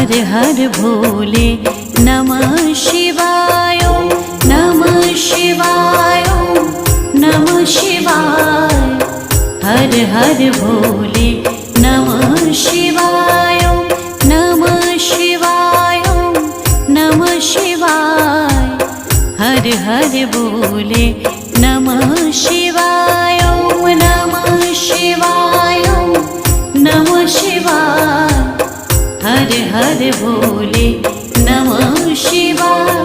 हर हर भोले नमः शिवाय नमः शिवाय नमः शिवाय। हर हर भोले नमः शिवाय नमः शिवाय नमः शिवाय। हर हर भोले नमः शिवाय नमः शिवाय नमः शिवाय। हर हर भोले नमः शिवाय।